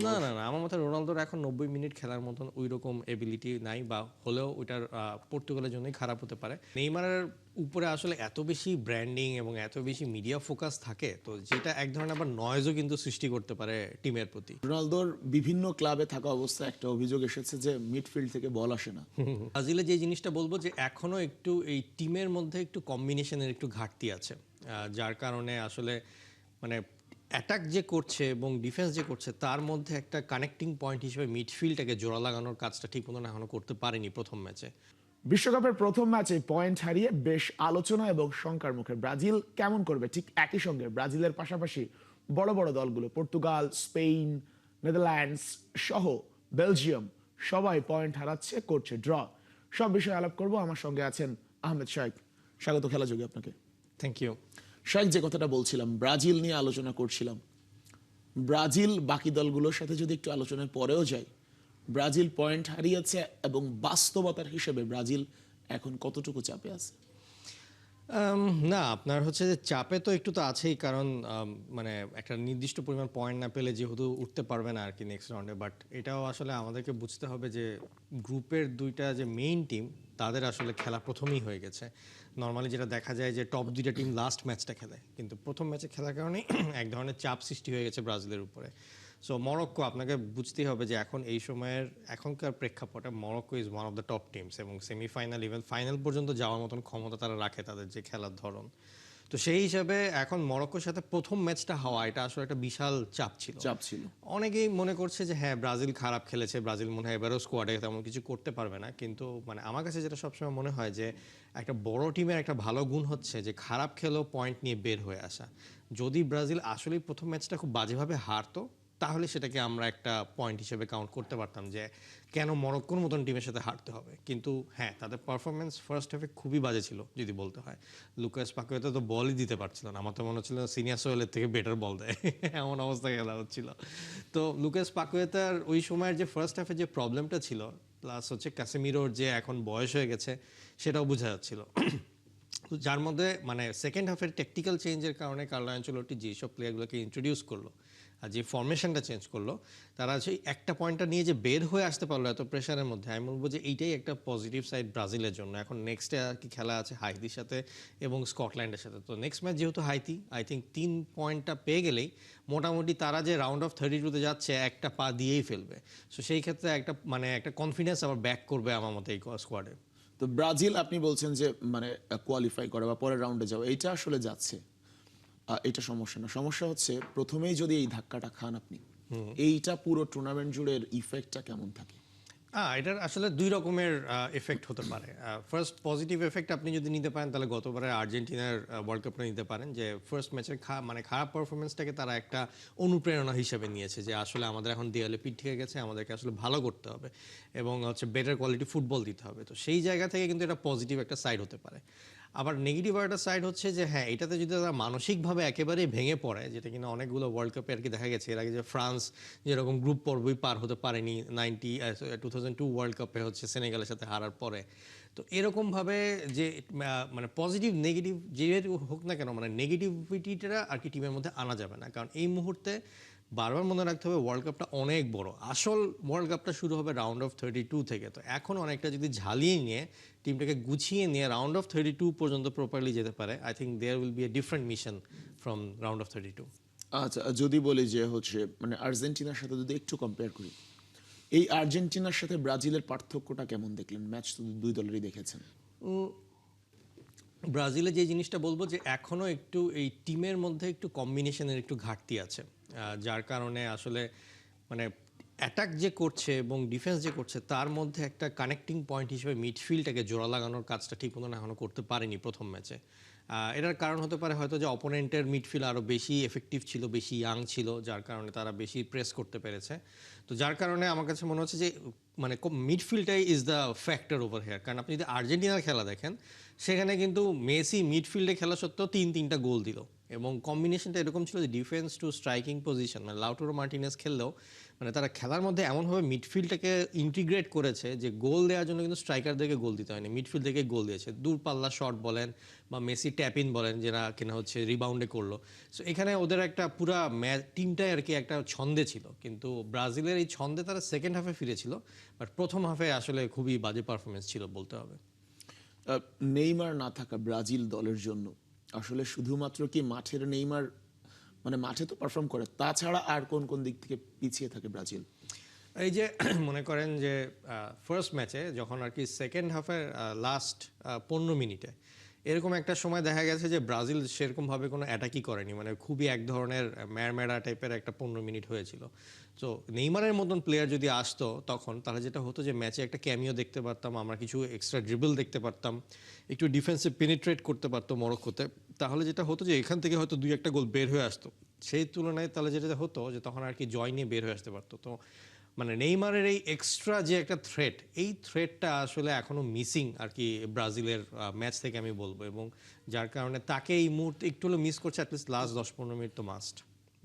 না না না আমার মতে রোনালদোর এখন 90 মিনিট খেলার মতন ওই রকম এবিলিটি নাই, বা হলেও ওইটার পর্তুগালের জন্যই খারাপ হতে পারে। নেইমারের উপরে আসলে এত বেশি ব্র্যান্ডিং এবং এত বেশি মিডিয়া ফোকাস থাকে, তো যেটা এক ধরনের আবার নয়েজও কিন্তু সৃষ্টি করতে পারে টিমের প্রতি। রোনালদোর বিভিন্ন ক্লাবে থাকা অবস্থায় একটা অভিযোগ এসেছে যে মিডফিল্ড থেকে বল আসে না। ব্রাজিলে যে জিনিসটা বলবো যে এখনো একটু এই টিমের মধ্যে একটু কম্বিনেশনের একটু ঘাটতি আছে, যার কারণে আসলে মানে অ্যাটাক যে করছে এবং ডিফেন্স যে করছে তার মধ্যে একটা কানেক্টিং পয়েন্ট হিসেবে মিডফিল্ডটাকে জোড়া লাগানোর কাজটা ঠিক মতন এখনো করতে পারেনি প্রথম ম্যাচে। বিশ্বকাপের প্রথম ম্যাচে পয়েন্ট হারিয়ে বেশ আলোচনা এবং শঙ্কার মুখে ব্রাজিল কেমন করবে। ঠিক একই সঙ্গে ব্রাজিলের পাশাপাশি বড় বড় দলগুলো পর্তুগাল, স্পেন, নেদারল্যান্ডস সহ বেলজিয়াম সবাই পয়েন্ট হারাচ্ছে, করছে ড্র। সব বিষয়ে আলাপ করব। আমার সঙ্গে আছেন আহমেদ শাইক। স্বাগত খেলা যোগে আপনাকে। Thank you. শাইক, যে কথাটা বলছিলাম, ব্রাজিল নিয়ে আলোচনা করছিলাম, ব্রাজিল বাকি দলগুলোর সাথে যদি একটু আলোচনায় পরেও যাই, ব্রাজিল পয়েন্ট হারিয়েছে এবং বাস্তবতার হিসেবে ব্রাজিল এখন কতটুকু চাপে আছে? না আপনার হচ্ছে যে চাপে তো একটু তো আছেই, কারণ মানে একটা নির্দিষ্ট পরিমাণ পয়েন্ট না পেলে যেহেতু উঠতে পারবে না আর কি নেক্সট রাউন্ডে। বাট এটাও আসলে আমাদেরকে বুঝতে হবে যে গ্রুপের দুইটা যে মেইন টিম তাদের আসলে খেলা প্রথমেই হয়ে গেছে। নর্মালি যেটা দেখা যায় যে টপ দুইটা টিম লাস্ট ম্যাচটা খেলে, কিন্তু প্রথম ম্যাচে খেলার কারণে এক ধরনের চাপ সৃষ্টি হয়ে গেছে ব্রাজিলের উপরে। সো মরক্কো, আপনাকে বুঝতেই হবে যে এখন এই সময়ের এখনকার প্রেক্ষাপটে Morocco is one of the top teams, এবং সেমিফাইনাল ইভেন ফাইনাল পর্যন্ত যাওয়ার মতন ক্ষমতা তারা রাখে তাদের যে খেলার ধরন। তো সেই হিসাবে এখন মরক্কোর সাথে প্রথম ম্যাচটা হওয়া এটা আসলে একটা বিশাল চাপ ছিল। অনেকেই মনে করছে যে হ্যাঁ ব্রাজিল খারাপ খেলেছে, ব্রাজিল মনে হয় এবারও স্কোয়াডে তেমন কিছু করতে পারবে না, কিন্তু মানে আমার কাছে যেটা সবসময় মনে হয় যে একটা বড় টিমের একটা ভালো গুণ হচ্ছে যে খারাপ খেলেও পয়েন্ট নিয়ে বের হয়ে আসা। যদি ব্রাজিল আসলেই প্রথম ম্যাচটা খুব বাজেভাবে হারতো তাহলে সেটাকে আমরা একটা পয়েন্ট হিসেবে কাউন্ট করতে পারতাম যে কেন মরক্কোর মতন টিমের সাথে হারতে হবে। কিন্তু হ্যাঁ, তাদের পারফরমেন্স ফার্স্ট হাফে খুবই বাজে ছিল যদি বলতে হয়। লুকাস পাকুয়েতা তো বলই দিতে পারছিল না, আমার তো মনে হচ্ছিল সিনিয়র সোহেলের থেকে বেটার বল দেয় এমন অবস্থা খেলা হচ্ছিল। তো লুকাস পাকুয়েতার ওই সময়ের যে ফার্স্ট হাফে যে প্রবলেমটা ছিল, প্লাস হচ্ছে ক্যাসেমিরোর যে এখন বয়স হয়ে গেছে সেটাও বোঝা যাচ্ছিল। যার মধ্যে মানে সেকেন্ড হাফের টেকটিক্যাল চেঞ্জের কারণে কার্লো আনচেলত্তি যেসব প্লেয়ারগুলোকে ইন্ট্রোডিউস করলো আর যে ফরমেশনটা চেঞ্জ করলো, তারা সেই একটা পয়েন্টটা নিয়ে যে বের হয়ে আসতে পারলো এত প্রেশারের মধ্যে, আমি বলবো যে এইটাই একটা পজিটিভ সাইড ব্রাজিলের জন্য। এখন নেক্সটে আর কি খেলা আছে হাইতির সাথে এবং স্কটল্যান্ডের সাথে। তো নেক্সট ম্যাচ যেহেতু হাইতি, আই থিঙ্ক 3 পয়েন্টটা পেয়ে গেলেই মোটামুটি তারা যে রাউন্ড অফ 32-তে যাচ্ছে একটা পা দিয়েই ফেলবে। সো সেই ক্ষেত্রে একটা মানে একটা কনফিডেন্স আবার ব্যাক করবে আমার মতে এই স্কোয়াডে। তো ব্রাজিল আপনি বলছেন যে মানে কোয়ালিফাই করে বা পরের রাউন্ডে যাওয়া, এইটা আসলে যাচ্ছে, এটা সমস্যা না। সমস্যা হচ্ছে প্রথমেই যদি এই ধাক্কাটা খান আপনি, এইটা পুরো টুর্নামেন্ট জুড়ে ইফেক্টটা কেমন থাকে? এটার আসলে দুই রকমের এফেক্ট হতে পারে। ফার্স্ট পজিটিভ এফেক্ট আপনি যদি নিতে পারেন তাহলে গতবারের আর্জেন্টিনার ওয়ার্ল্ড কাপটা নিতে পারেন, যে ফার্স্ট ম্যাচের মানে খারাপ পারফরমেন্সটাকে তারা একটা অনুপ্রেরণা হিসেবে নিয়েছে যে আসলে আমাদের এখন দেয়ালে পিঠ থেকে গেছে, আমাদেরকে আসলে ভালো করতে হবে এবং হচ্ছে বেটার কোয়ালিটি ফুটবল দিতে হবে। তো সেই জায়গা থেকে কিন্তু এটা পজিটিভ একটা সাইড হতে পারে। আবার নেগেটিভ একটা সাইড হচ্ছে যে হ্যাঁ, এটাতে যদি তারা মানসিকভাবে একেবারেই ভেঙে পড়ে, যেটা কিনা অনেকগুলো ওয়ার্ল্ড কাপে আর কি দেখা গেছে এর আগে, যে ফ্রান্স যেরকম গ্রুপ পর্বই পার হতে পারেনি 2002 ওয়ার্ল্ড কাপে হচ্ছে সেনেগালের সাথে হারার পরে। তো এরকমভাবে যে মানে পজিটিভ নেগেটিভ যে হোক না কেন, মানে নেগেটিভিটিটা আর কি টিমের মধ্যে আনা যাবে না, কারণ এই মুহূর্তে বারবার মনে রাখতে হবে ওয়ার্ল্ড কাপটা অনেক বড়। আসল ওয়ার্ল্ড কাপটা শুরু হবে রাউন্ড অফ 32 থেকে। তো এখন অনেকটা যদি ঝালিয়ে নিয়ে টিমটাকে গুছিয়ে নিয়ে রাউন্ড অফ 32 পর্যন্ত প্রপারলি যেতে পারে, I think there will be a different mission from round of 32। আচ্ছা, যদি বলি যে হচ্ছে মানে আর্জেন্টিনার সাথে যদি একটু কম্পেয়ার করি, এই আর্জেন্টিনার সাথে ব্রাজিলের পার্থক্যটা কেমন দেখলেন? ম্যাচ তো দুই দলেরই দেখেছেন। ব্রাজিলে যে জিনিসটা বলবো যে এখনও একটু এই টিমের মধ্যে একটু কম্বিনেশনের একটু ঘাটতি আছে, যার কারণে আসলে মানে অ্যাটাক যে করছে এবং ডিফেন্স যে করছে তার মধ্যে একটা কানেক্টিং পয়েন্ট হিসেবে মিডফিল্ডটাকে জোড়া লাগানোর কাজটা ঠিক মতন এখনও করতে পারেনি প্রথম ম্যাচে। এটার কারণ হতে পারে হয়তো যে অপোনেন্টের মিডফিল্ড আরও বেশি এফেক্টিভ ছিল, বেশি ইয়াং ছিল, যার কারণে তারা বেশি প্রেস করতে পেরেছে। তো যার কারণে আমার কাছে মনে হচ্ছে যে মানে মিডফিল্ডটাই is the factor over here. কারণ আপনি যদি আর্জেন্টিনার খেলা দেখেন, সেখানে কিন্তু মেসি মিডফিল্ডে খেলা সত্ত্বেও 3-3টা গোল দিল, এবং কম্বিনেশনটা এরকম ছিল যে ডিফেন্স টু স্ট্রাইকিং পজিশন, মানে লাউটারো মার্টিনেজ খেললেও মানে তারা খেলার মধ্যে এমনভাবে মিডফিল্ডটাকে ইন্টিগ্রেট করেছে যে গোল দেওয়ার জন্য কিন্তু স্ট্রাইকারদেরকে গোল দিতে হয়নি, মিডফিল্ড থেকে গোল দিয়েছে। দূরপাল্লা শট বলেন বা মেসি ট্যাপ ইন বলেন, যেটা কিনা হচ্ছে রিবাউন্ডে করলো। সো এখানে ওদের একটা পুরা ম্যাচ টিমটাই আর কি একটা ছন্দে ছিল, কিন্তু ব্রাজিলের এই ছন্দে তারা সেকেন্ড হাফে ফিরেছিল, বাট প্রথম হাফে আসলে খুবই বাজে পারফরমেন্স ছিল বলতে হবে। নেইমার না থাকা ব্রাজিল দলের জন্য আসলে শুধুমাত্র কি মাঠের নেইমার, মানে মাঠে তো পারফর্ম করে, তাছাড়া আর কোন কোন দিক থেকে পিছিয়ে থাকে ব্রাজিল? এই যে মনে করেন যে ফার্স্ট ম্যাচে যখন আর কি সেকেন্ড হাফের লাস্ট 15 মিনিটে এরকম একটা সময় দেখা গেছে যে ব্রাজিল সেরকমভাবে কোনো অ্যাটাকই করেনি, মানে খুবই এক ধরনের ম্যারম্যারা টাইপের একটা 15 মিনিট হয়েছিল। তো নেইমারের মতন প্লেয়ার যদি আসতো তখন, তাহলে যেটা হতো যে ম্যাচে একটা ক্যামিও দেখতে পারতাম আমরা, কিছু এক্সট্রা ড্রিবল দেখতে পারতাম, একটু ডিফেন্সিভ পেনিট্রেট করতে পারতো মরক্কোতে। তাহলে যেটা হতো যে এখান থেকে হয়তো 2-1 গোল বের হয়ে আসতো। সেই তুলনায় তাহলে যেটা হতো যে তখন আর কি জয় নিয়ে বের হয়ে আসতে পারতো। তো মানে নেইমারের এই এক্সট্রা যে একটা থ্রেট, এই থ্রেটটা আসলে এখনো মিসিং আর কি ব্রাজিলের ম্যাচ থেকে আমি বলবো, এবং যার কারণে তাকে এই মুহূর্তে একটু হলেও মিস করছে, অ্যাটলিস্ট লাস্ট 10-15 মিনিট তো মাস্ট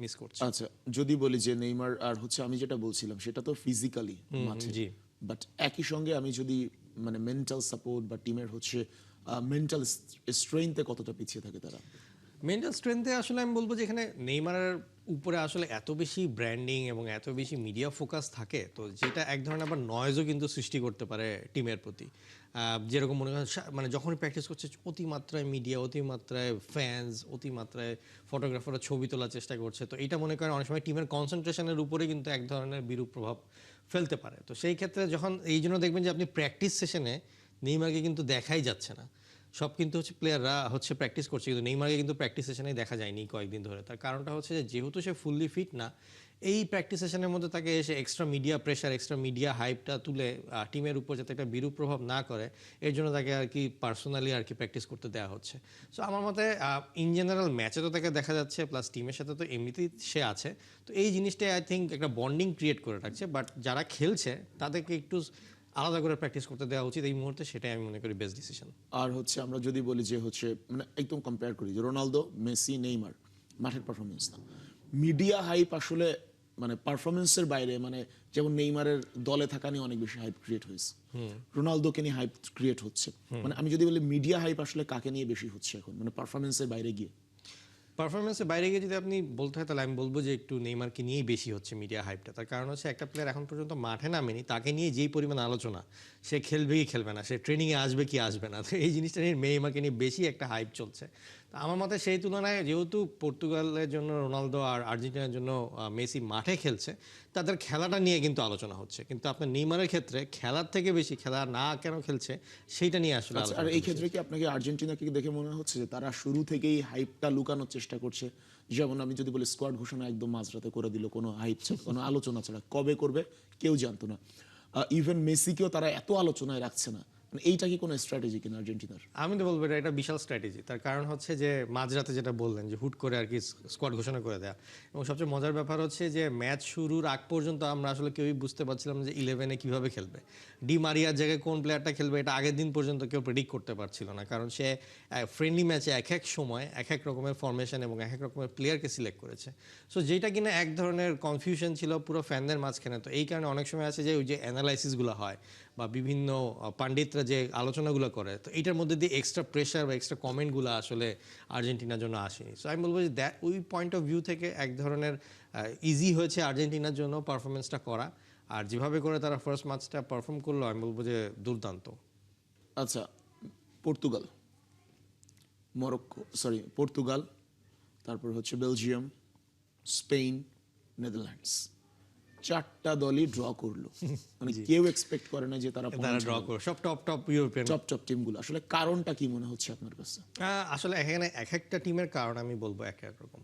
মিস করছে। আচ্ছা, যদি বলি যে নেইমার আর হচ্ছে আমি যেটা বলছিলাম সেটা তো ফিজিক্যালি মাঠে, জি। বাট একই সঙ্গে আমি যদি মানে মেন্টাল সাপোর্ট বা টিমের হচ্ছে মেন্টাল স্ট্রেংথে কতটা পিছিয়ে থাকে তারা? মেন্টাল স্ট্রেংথে আসলে আমি বলবো যে এখানে নেইমারের উপরে আসলে এত বেশি ব্র্যান্ডিং এবং এত বেশি মিডিয়া ফোকাস থাকে, তো যেটা এক ধরনের আবার নয়েজও কিন্তু সৃষ্টি করতে পারে টিমের প্রতি। যেরকম মনে করেন মানে যখনই প্র্যাকটিস করছে অতিমাত্রায় মিডিয়া, অতিমাত্রায় ফ্যান্স, অতিমাত্রায় ফটোগ্রাফাররা ছবি তোলার চেষ্টা করছে, তো এটা মনে করেন অনেক সময় টিমের কনসেন্ট্রেশনের উপরে কিন্তু এক ধরনের বিরূপ প্রভাব ফেলতে পারে। তো সেই ক্ষেত্রে যখন এই জন্য দেখবেন যে আপনি প্র্যাকটিস সেশনে নেইমারকে কিন্তু দেখাই যাচ্ছে না, সব কিন্তু হচ্ছে প্লেয়াররা হচ্ছে প্র্যাকটিস করছে, কিন্তু নেইমারকে কিন্তু প্র্যাকটিস সেশনেই দেখা যায়নি কয়েকদিন ধরে। তার কারণটা হচ্ছে যে যেহেতু সে ফুললি ফিট না, এই প্র্যাকটিস সেশনের মধ্যে তাকে এসে extra media pressure, extra media হাইপটা তুলে টিমের উপর যাতে একটা বিরূপ প্রভাব না করে, এর জন্য তাকে আর কি পার্সোনালি আর কি প্র্যাকটিস করতে দেওয়া হচ্ছে। সো আমার মতে ইন জেনারেল ম্যাচে তো তাকে দেখা যাচ্ছে, প্লাস টিমের সাথে তো এমনিতেই সে আছে, তো এই জিনিসটাই আই থিঙ্ক একটা বন্ডিং ক্রিয়েট করে রাখছে। বাট যারা খেলছে তাদেরকে একটু আলাদা করে প্র্যাকটিস করতে দেওয়া উচিত এই মুহূর্তে, সেটাই আমি মনে করি বেস্ট ডিসিশন। আর হচ্ছে আমরা যদি বলি যে হচ্ছে মানে একদম কম্পেয়ার করি যে রোনালদো, মেসি, নেইমার মাঠের পারফরমেন্স না, মিডিয়া হাইপ আসলে মানে পারফরমেন্সের বাইরে, মানে যেমন নেইমারের দলে থাকা নিয়ে অনেক বেশি হাইপ ক্রিয়েট হয়েছে, রোনালদোকে নিয়ে হাইপ ক্রিয়েট হচ্ছে, মানে আমি যদি বলি মিডিয়া হাইপ আসলে কাকে নিয়ে বেশি হচ্ছে এখন, মানে পারফরমেন্সের বাইরে গিয়ে? পারফরমেন্সের বাইরে গিয়ে যদি আপনি বলতে হয় তাহলে আমি বলবো যে একটু নেইমারকে নিয়েই বেশি হচ্ছে মিডিয়া হাইপটা। তার কারণ হচ্ছে একটা প্লেয়ার এখন পর্যন্ত মাঠে নামেনি, তাকে নিয়ে যেই পরিমাণ আলোচনা, সে খেলবে কি খেলবে না, সে ট্রেনিংয়ে আসবে কি আসবে না, তো এই জিনিসটা নিয়ে নেইমারকে নিয়ে বেশি একটা হাইপ চলছে। তো আমার মতে সেই তুলনায় যেহেতু পর্তুগালের জন্য রোনালদো আর আর্জেন্টিনার জন্য মেসি মাঠে খেলছে, তাদের খেলাটা নিয়ে কিন্তু আলোচনা হচ্ছে, কিন্তু আপনার নেইমারের ক্ষেত্রে খেলার থেকে বেশি খেলা না কেন খেলছে সেইটা নিয়ে আসলে আচ্ছা, আর আলোচনা এই হচ্ছে। ক্ষেত্রে কি আপনাকে আর্জেন্টিনাকে দেখে মনে হচ্ছে যে তারা শুরু থেকেই হাইপটা লুকানোর চেষ্টা করছে? যেমন আমি যদি বলি স্কোয়াড ঘোষণা একদম মাঝরাতে করে দিল, কোনো হাইপ ছাড়া, কোনো আলোচনা ছাড়া, কবে করবে কেউ জানতো না, ইভেন মেসিকেও তারা এত আলোচনায় রাখছে না, মানে এইটা কি কোনো স্ট্র্যাটেজি কিনা আর্জেন্টিনার? আমি তো বলবো এটা বিশাল স্ট্র্যাটেজি। তার কারণ হচ্ছে যে মাঝরাতে যেটা বললেন যে হুট করে আর কি স্কোয়াড ঘোষণা করে দেয়া, এবং সবচেয়ে মজার ব্যাপার হচ্ছে যে ম্যাচ শুরুর আগ পর্যন্ত আমরা আসলে কেউই বুঝতে পারছিলাম না যে 11-এ কীভাবে খেলবে, ডি মারিয়ার জায়গায় কোন প্লেয়ারটা খেলবে, এটা আগের দিন পর্যন্ত কেউ প্রেডিক্ট করতে পারছিল না, কারণ সে ফ্রেন্ডলি ম্যাচে এক এক সময় এক এক রকমের ফরমেশন এবং এক এক রকমের প্লেয়ারকে সিলেক্ট করেছে। সো যেটা কিনা এক ধরনের কনফিউশন ছিল পুরো ফ্যানদের মাঝখানে। তো এই কারণে অনেক সময় আছে যে ওই যে অ্যানালাইসিসগুলো হয় বা বিভিন্ন পাণ্ডিতরা যে আলোচনাগুলো করে, তো এইটার মধ্যে দিয়ে এক্সট্রা প্রেশার বা এক্সট্রা কমেন্টগুলো আসলে আর্জেন্টিনার জন্য আসেনি। সো আমি বলবো যে ওই পয়েন্ট অফ ভিউ থেকে এক ধরনের ইজি হয়েছে আর্জেন্টিনার জন্য পারফরমেন্সটা করা, আর যেভাবে করে তারা ফার্স্ট ম্যাচটা পারফর্ম করলো আমি বলবো যে দুর্দান্ত। আচ্ছা, পর্তুগাল, মরক্কো, সরি পর্তুগাল, তারপর হচ্ছে বেলজিয়াম, স্পেন, নেদারল্যান্ডস, চারটা দলই ড্র করলো, মানে কেউ এক্সপেক্ট করে না যে তারা তারা ড্র করে সব টপ টপ ইউরোপিয়ান। চপ চপ টিমগুলো, আসলে কারণটা কি মনে হচ্ছে আপনার কাছে? আসলে এখানে এক একটা টিমের কারণ আমি বলবো এক এক রকম।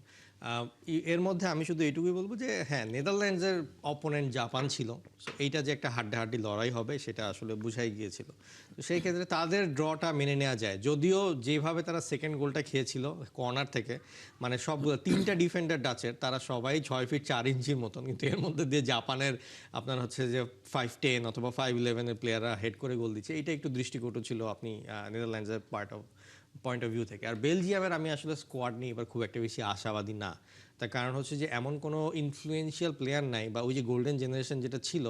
এর মধ্যে আমি শুধু এইটুকুই বলবো যে হ্যাঁ, নেদারল্যান্ডসের অপোনেন্ট জাপান ছিল, সো এইটা যে একটা হাড্ডাহাড্ডি লড়াই হবে সেটা আসলে বুঝাই গিয়েছিল। তো সেই ক্ষেত্রে তাদের ড্রটা মেনে নেওয়া যায়, যদিও যেভাবে তারা সেকেন্ড গোলটা খেয়েছিল কর্নার থেকে, মানে সবগুলো 3টা ডিফেন্ডার ডাচের তারা সবাই 6 ফিট 4 ইঞ্চির মতন, কিন্তু এর মধ্যে দিয়ে জাপানের আপনার হচ্ছে যে 5'10" অথবা 5'11" প্লেয়াররা হেড করে গোল দিচ্ছে, এইটা একটু দৃষ্টিকটু ছিল আপনি নেদারল্যান্ডসের part of point of view থেকে। আর বেলজিয়ামের আমি আসলে স্কোয়াড নিয়ে এবার খুব একটা বেশি আশাবাদী না। তার কারণ হচ্ছে যে এমন কোনো ইনফ্লুয়েন্সিয়াল প্লেয়ার নাই, বা ওই যে গোল্ডেন জেনারেশন যেটা ছিল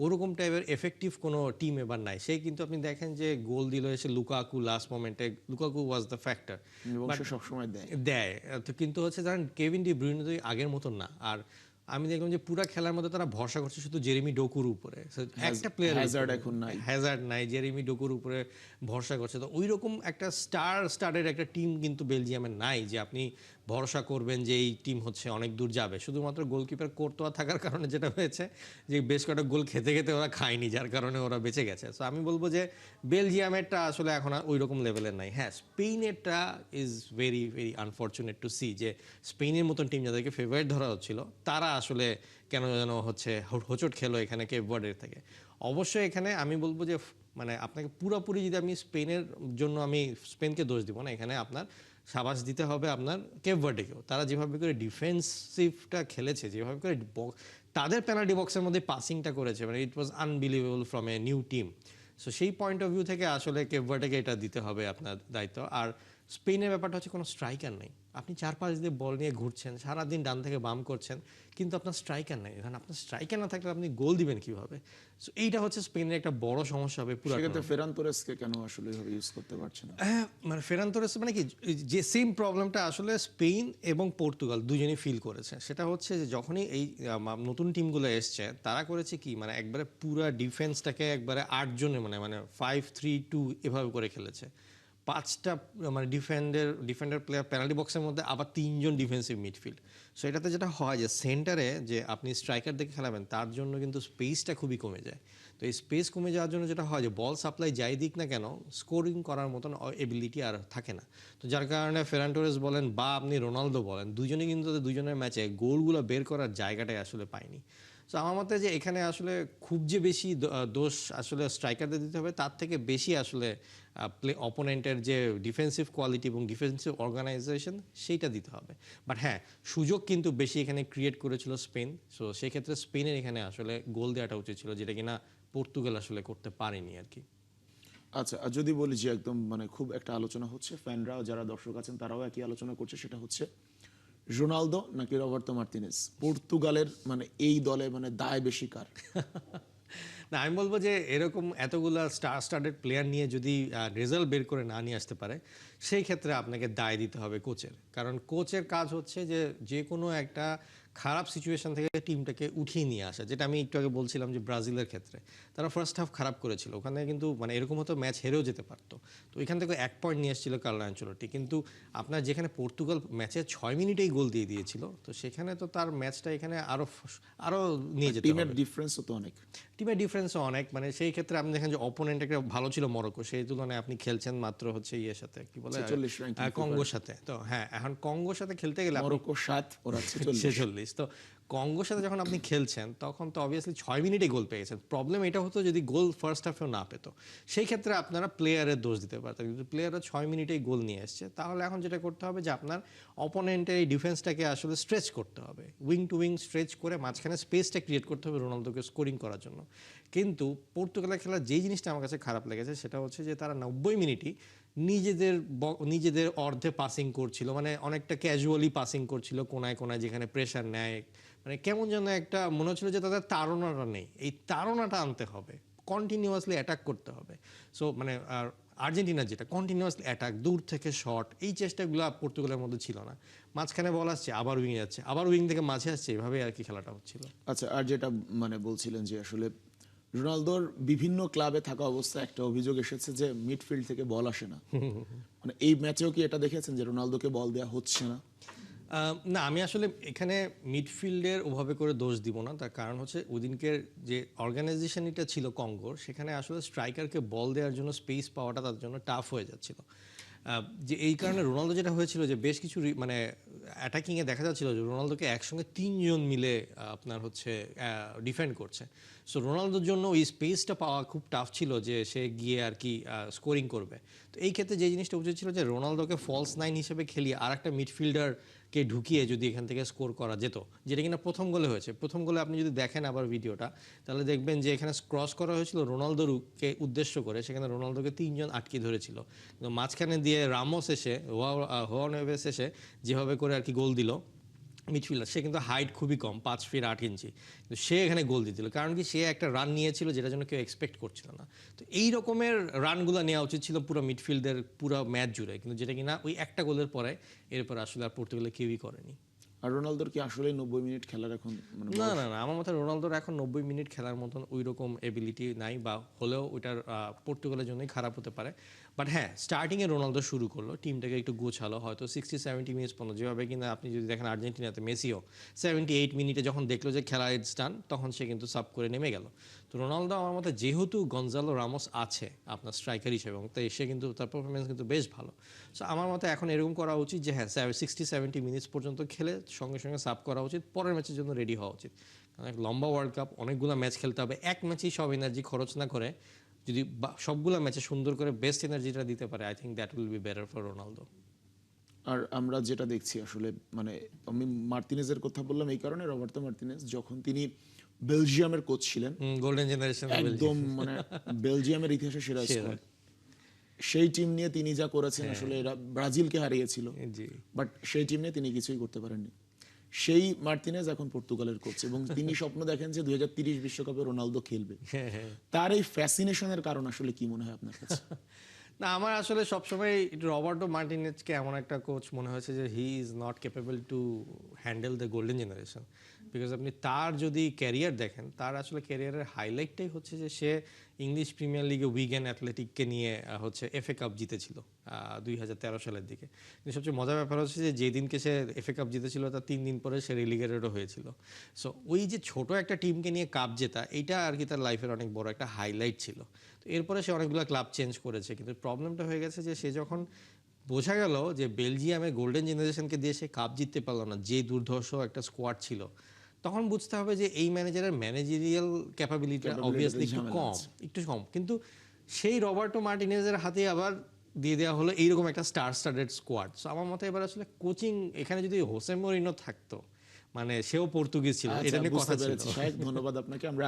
ওরকম টাইপের এফেক্টিভ কোনো টিম এবার নাই। সেই কিন্তু আপনি দেখেন যে গোল দিল এসে লুকাকু লাস্ট মোমেন্টে, লুকাকু ওয়াজ দ্য ফ্যাক্টর, এবং বাট সে সবসময় দেয়। দেয়। তো কিন্তু হচ্ছে জানেন কেভিন ডি ব্রুইনে তো আগের মতন না। আর আমি দেখলাম যে পুরা খেলার মধ্যে তারা ভরসা করছে শুধু জেরেমি ডোকুর উপরে। So, একটা প্লেয়ার হ্যাজার্ড এখন নাই। হ্যাজার্ড নাই, জেরেমি ডোকুর উপরে ভরসা করছে। তো ওই রকম একটা স্টারের একটা টিম কিন্তু বেলজিয়ামের নাই যে আপনি ভরসা করবেন যে এই টিম হচ্ছে অনেক দূর যাবে। শুধুমাত্র গোলকিপার কোর্তোয়া থাকার কারণে যেটা হয়েছে যে বেশ কয়েকটা গোল খেতে খেতে ওরা খায়নি, যার কারণে ওরা বেঁচে গেছে। সো আমি বলবো যে বেলজিয়ামেরটা আসলে এখন আর ওই রকম লেভেলের নাই। হ্যাঁ, স্পেনেরটা is very very unfortunate to see যে স্পেনের মতন টিম যাদেরকে ফেভারিট ধরা হচ্ছিল তারা আসলে কেন যেন হচ্ছে হোঁচট খেলো এখানে কেপ ভার্ডের থেকে। অবশ্যই এখানে আমি বলবো যে মানে আপনাকে পুরোপুরি যদি আমি স্পেনের জন্য আমি স্পেনকে দোষ দিব না, এখানে আপনার সাবাস দিতে হবে আপনার কেপ ভার্ডেকেও। তারা যেভাবে করে ডিফেন্সিভটা খেলেছে, যেভাবে করে তাদের পেনাল্টি বক্সের মধ্যে পাসিংটা করেছে, মানে it was unbelievable from a new team. So সেই পয়েন্ট অফ ভিউ থেকে আসলে কেপ ভার্ডেকে এটা দিতে হবে আপনার দায়িত্ব। আর স্পেনের ব্যাপারটা হচ্ছে কোনো স্ট্রাইকার নেই। আপনি 4-5 দিয়ে বল নিয়ে ঘুরছেন, সারাদিন ডান থেকে বাম করছেন, কিন্তু আপনার স্ট্রাইকার নেই। কারণ আপনার স্ট্রাইকার না থাকলে আপনি গোল দিবেন কিভাবে? সো এইটা হচ্ছে স্পেনের একটা বড় সমস্যা হবে পুরো। সেক্ষেত্রে ফেরান তোরেসকে কেন আসলে এভাবে ইউজ করতে পারছে না? হ্যাঁ, মানে ফেরান তোরেস মানে কি যে সেম প্রবলেমটা আসলে স্পেন এবং পর্তুগাল দুজনেই ফিল করেছে। সেটা হচ্ছে যে যখনই এই নতুন টিমগুলো এসছে তারা করেছে কি মানে একবারে পুরা ডিফেন্সটাকে একবারে 8 জনে মানে মানে 5-3-2 এভাবে করে খেলেছে। 5টা মানে ডিফেন্ডার প্লেয়ার পেনাল্টি বক্সের মধ্যে, আবার 3জন ডিফেন্সিভ মিডফিল্ড। সো এটাতে যেটা হয় যে সেন্টারে যে আপনি স্ট্রাইকার দেখে খেলাবেন তার জন্য কিন্তু স্পেসটা খুবই কমে যায়। তো এই স্পেস কমে যাওয়ার জন্য যেটা হয় যে বল সাপ্লাই যাই দিক না কেন স্কোরিং করার মতন এবিলিটি আর থাকে না। তো যার কারণে ফেরান টোরেস বলেন বা আপনি রোনালদো বলেন, দুজনে কিন্তু তাদের দুজনের ম্যাচে গোলগুলো বের করার জায়গাটাই আসলে পায়নি। সো আমার মতে যে এখানে আসলে খুব যে বেশি দোষ আসলে স্ট্রাইকারদের দিতে হবে, তার থেকে বেশি আসলে অপোনেন্টের যে ডিফেন্সিভ কোয়ালিটি এবং ডিফেন্সিভ অর্গানাইজেশন সেইটা দিতে হবে। বাট হ্যাঁ, সুযোগ কিন্তু বেশি এখানে ক্রিয়েট করেছিল স্পেন। সো সেক্ষেত্রে স্পেনের এখানে আসলে গোল দেওয়াটা উচিত ছিল, যেটা কিনা পর্তুগাল আসলে করতে পারেনি আর কি। আচ্ছা, আর যদি বলি যে একদম মানে খুব একটা আলোচনা হচ্ছে, ফ্যানরাও যারা দর্শক আছেন তারাও একই আলোচনা করছে, সেটা হচ্ছে রোনালদো নাকি রবার্তো মার্টিনেজ পর্তুগালের মানে এই দলে মানে দায় বেশি কার? না, আমি বলবো যে এরকম এতগুলা স্টার্টেড প্লেয়ার নিয়ে যদি রেজাল্ট বের করে না নিয়ে আসতে পারে, সেই ক্ষেত্রে আপনাকে দায় দিতে হবে কোচের। কারণ কোচের কাজ হচ্ছে যে যে কোনো একটা খারাপ সিচুয়েশন থেকে টিমটাকে উঠিয়ে নিয়ে আসা। যেটা আমি একটু আগে বলছিলাম যে ব্রাজিলের ক্ষেত্রে তারা ফার্স্ট হাফ খারাপ করেছিল, ওখানে কিন্তু মানে এরকম হতো ম্যাচ হেরেও যেতে পারতো। তো এখান থেকে 1 পয়েন্ট নিয়ে এসেছিল কার্লো আনচেলত্তি। কিন্তু আপনার যেখানে পর্তুগাল ম্যাচে 6 মিনিটেই গোল দিয়ে দিয়েছিল, তো সেখানে তো তার ম্যাচটা এখানে আরো নিয়ে যেতে টিমের হবে। ডিফারেন্সও তো অনেক। টিমের ডিফারেন্সও অনেক, মানে সেই ক্ষেত্রে আপনি দেখেন যে অপোনেন্ট একটা ভালো ছিল মরক্কো, সেই তুলনায় আপনি খেলছেন মাত্র হচ্ছে ইয়ের সাথে কি বলে 46 ranking কঙ্গোর সাথে। তো হ্যাঁ, এখন কঙ্গোর সাথে খেলতে গেলে আপনি মরক্কো 7 ওরা 46। 46, তো কঙ্গোর সাথে যখন আপনি খেলছেন তখন তো অবভিয়াসলি 6 মিনিটে গোল পেয়ে গেছেন। প্রবলেম এটা হতো যদি গোল ফার্স্ট হাফেও না পেতো, সেই ক্ষেত্রে আপনারা প্লেয়ারের দোষ দিতে পারতেন। কিন্তু প্লেয়াররা 6 মিনিটেই গোল নিয়ে এসছে, তাহলে এখন যেটা করতে হবে যে আপনার অপোনেন্টের এই ডিফেন্সটাকে আসলে স্ট্রেচ করতে হবে, উইং টু উইং স্ট্রেচ করে মাঝখানে স্পেসটা ক্রিয়েট করতে হবে রোনালদোকে স্কোরিং করার জন্য। কিন্তু পর্তুগালের খেলার যেই জিনিসটা আমার কাছে খারাপ লেগেছে সেটা হচ্ছে যে তারা 90 মিনিটই নিজেদের অর্ধে পাসিং করছিল, মানে অনেকটা ক্যাজুয়ালি পাসিং করছিল কোনায় কোনায়, যেখানে প্রেশার নেয়। মানে কেমন যেন একটা মনে হচ্ছিল যে তাদের তাড়নাটা নেই। এই তাড়নাটা আনতে হবে, কন্টিনিউয়াসলি অ্যাটাক করতে হবে। সো মানে আর আর্জেন্টিনার যেটা কন্টিনিউয়াসলি অ্যাটাক, দূর থেকে শট, এই চেষ্টাগুলো পর্তুগালের মধ্যে ছিল না। মাঝখানে বল আসছে আবার উইং যাচ্ছে, আবার উইং থেকে মাঝে আসছে, এভাবেই আর কি খেলাটা হচ্ছিল। আচ্ছা, আর যেটা মানে বলছিলেন যে আসলে রোনালদোর বিভিন্ন ক্লাবে থাকা অবস্থায় একটা অভিযোগ এসেছে যে মিডফিল্ড থেকে বল আসে না। মানে এই ম্যাচেও কি এটা দেখেছেন যে রোনালদোকে বল দেওয়া হচ্ছে না? না, আমি আসলে এখানে মিডফিল্ডের ওভাবে করে দোষ দিব না। তার কারণ হচ্ছে ওদিনকের যে অর্গানাইজেশনটা ছিল কঙ্গোর, সেখানে আসলে স্ট্রাইকারকে বল দেওয়ার জন্য স্পেস পাওয়াটা তার জন্য টাফ হয়ে যাচ্ছিল। যে এই কারণে রোনালদো যেটা হয়েছিল যে বেশ কিছু মানে অ্যাটাকিংয়ে দেখা যাচ্ছিল যে রোনালদোকে একসঙ্গে 3জন মিলে আপনার হচ্ছে ডিফেন্ড করছে। সো রোনালদোর জন্য ওই স্পেসটা পাওয়া খুব টাফ ছিল যে সে গিয়ে আর কি স্কোরিং করবে। তো এই ক্ষেত্রে যে জিনিসটা উচিত ছিল যে রোনালদোকে ফলস 9 হিসেবে খেলিয়ে আর একটা মিডফিল্ডার কে ঢুকিয়ে যদি এখান থেকে স্কোর করা যেত, যেটা কিনা প্রথম গোলে হয়েছে। প্রথম গোলে আপনি যদি দেখেন আবার ভিডিওটা, তাহলে দেখবেন যে এখানে ক্রস করা হয়েছিল রোনালদোকে উদ্দেশ্য করে, সেখানে রোনালদোকে 3 জন আটকে ধরেছিল, কিন্তু মাঝখানে দিয়ে রামোস এসে হুয়াও নেভেস এসে যেভাবে করে আর কি গোল দিল, মিডফিল্ডার, সে কিন্তু হাইট খুবই কম, 5 ফিট 8 ইঞ্চি, কিন্তু সে এখানে গোল দিয়েছিল, কারণ কি সে একটা রান নিয়েছিল যেটা জন্য কেউ এক্সপেক্ট করছিল না। তো এই রকমের রানগুলো নেওয়া উচিত ছিল পুরো মিডফিল্ডের পুরো ম্যাচ জুড়ে, কিন্তু যেটা কিনা ওই একটা গোলের পরে এরপর আসলে আর পর্তুগালে কেউই করেনি। আর রোনালদোর কি আসলে 90 মিনিট খেলার এখন মানে না না না, আমার মতে রোনালদোর এখন 90 মিনিট খেলার মতন ওই রকম এবিলিটি নাই, বা হলেও ওইটার পর্তুগালের জন্যই খারাপ হতে পারে। বাট হ্যাঁ, স্টার্টিংয়ে রোনালদো শুরু করলো, টিমটাকে একটু গোছালো, হয়তো 60-70 মিনিটস পর্যন্ত, যেভাবে কিনা আপনি যদি দেখেন আর্জেন্টিনাতে মেসিও 78 মিনিটে যখন দেখলো যে খেলা ইটস ডান, তখন সে কিন্তু সাব করে নেমে গেল। তো রোনালদো আমার মতে, যেহেতু গনজালো রামোস আছে আপনার স্ট্রাইকার হিসেবে, এবং তাই সে কিন্তু তার পারফরমেন্স কিন্তু বেশ ভালো। সো আমার মতে এখন এরকম করা উচিত যে হ্যাঁ, 60-70 মিনিটস পর্যন্ত খেলে সঙ্গে সঙ্গে সাব করা উচিত, পরের ম্যাচের জন্য রেডি হওয়া উচিত। কারণ এক লম্বা ওয়ার্ল্ড কাপ, অনেকগুলো ম্যাচ খেলতে হবে, এক ম্যাচেই সব এনার্জি খরচ না করে যদি সবগুলো ম্যাচে সুন্দর করে বেস্ট এনার্জিটা দিতে পারে, I think that will be better for Ronaldo. আর আমরা যেটা দেখছি আসলে মানে আমি মার্তিনেজের কথা বললাম এই কারণে, রবার্তো মার্তিনেজ যখন তিনি বেলজিয়ামের কোচ ছিলেন, গোল্ডেন জেনারেশন একদম মানে বেলজিয়ামের ইতিহাসে সেরা স্কোয়াড, সেই টিম নিয়ে তিনি যা করেছেন আসলে এরা ব্রাজিলকে হারিয়েছিল, জি। বাট সেই টিম নিয়ে তিনি কিছুই করতে পারেননি। সেই মার্তিনেজ এখন পর্তুগালের কোচ, এবং তিনি স্বপ্ন দেখেন যে 2030 বিশ্বকাপে রোনালদো খেলবে। হ্যাঁ হ্যাঁ। তার এই ফ্যাসিনেশনের কারণ আসলে কি মনে হয় আপনার কাছে? না, আমার আসলে সবসময় রবার্টো মার্টিনেজকে এমন একটা কোচ মনে হয়েছে যে he is not capable to handle the golden generation. Because আপনি তার যদি ক্যারিয়ার দেখেন, তার আসলে ক্যারিয়ারের হাইলাইটটাই হচ্ছে যে সে ইংলিশ প্রিমিয়ার লিগে উইগেন অ্যাথলেটিককে নিয়ে হচ্ছে এফএ কাপ জিতেছিল 2013 সালের দিকে। কিন্তু সবচেয়ে মজার ব্যাপার হচ্ছে যে যেদিনকে সে এফএ কাপ জিতেছিল তার 3 দিন পরে সে রেলিগেটেডও হয়েছিল। সো ওই যে ছোট একটা টিমকে নিয়ে কাপ জেতা, এইটা আর কি তার লাইফের অনেক বড় একটা হাইলাইট ছিল। তো এরপরে সে অনেকগুলো ক্লাব চেঞ্জ করেছে, কিন্তু প্রবলেমটা হয়ে গেছে যে সে যখন বোঝা গেল যে বেলজিয়ামে গোল্ডেন জেনারেশনকে দিয়ে সে কাপ জিততে পারলো না, যে দুর্ধর্ষ একটা স্কোয়াড ছিল, তখন বুঝতে হবে যে এই ম্যানেজারের ম্যানেজেরিয়াল ক্যাপাবিলিটিটা অবভিয়াসলি একটু কম। কিন্তু সেই রবার্টো মার্টিনেজের হাতে আবার দিয়ে দেওয়া হলো এইরকম একটা স্টার স্টাডেড স্কোয়াড। সো আমার মতে এবার আসলে কোচিং, এখানে যদি হোসে মরিনো থাকতো, মানে সেও পর্তুগিজ ছিল, এটা নিয়ে কথা ছিল। শাহেদ, ধন্যবাদ আপনাকে। আমরা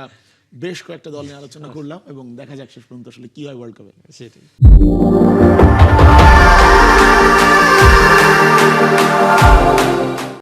বেশ কয়েকটা দল নিয়ে আলোচনা করলাম এবং দেখা যাক শেষ পর্যন্ত আসলে কি হয় ওয়ার্ল্ড কাপে। সেটাই।